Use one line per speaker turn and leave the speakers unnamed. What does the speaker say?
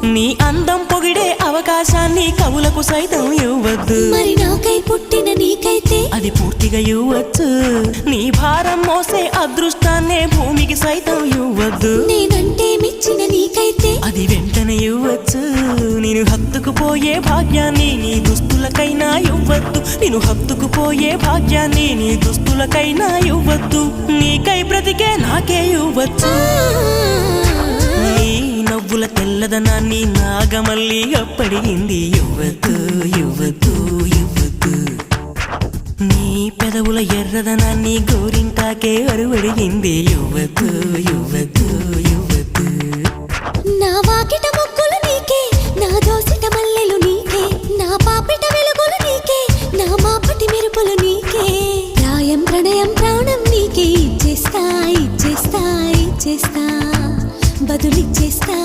నీ అందం పొగిడే అవకాశాన్ని కవులకు సైతం ఇవ్వద్దు.
మరి నాకై పుట్టిన నీకైతే
అది పూర్తిగా ఇవ్వచ్చు. నీ భారం మోసే అదృష్టాన్నే భూమికి సైతం ఇవ్వద్దు.
నేనంటే మెచ్చిన నీకైతే
అది వెంటనే ఇవ్వచ్చు. నేను హత్తుకుపోయే భాగ్యాన్ని నీ దుస్తులకైనా ఇవ్వద్దు. నేను హత్తుకుపోయే భాగ్యాన్ని నీ దుస్తులకైనా ఇవ్వద్దు. నీకై బ్రతికే నాకే ఇవ్వచ్చు. నీ నవ్వుల తెల్లదనాన్ని నాగమల్లి అప్పడిగింది. ఇవ్వద్దు ఇవ్వద్దు ఇవ్వద్దు. నీ పెదవుల ఎర్రదనాన్ని గోరింటాకే అరువడిగింది. ఇవ్వద్దు ఇవ్వద్దు ఇవ్వద్దు.
నా వాకిట మొక్కులు నీకే, నా దోసిట మల్లెలు నీకే, నా పాపిట వెలుగులు నీకే, నా మాపటి మెరుపులు నీకే. ప్రాయం ప్రణయం ప్రాణం నీకే. ఇచ్చేస్తా ఇచ్చేస్తా ఇచ్చేస్తా బదులిచ్చేస్తా.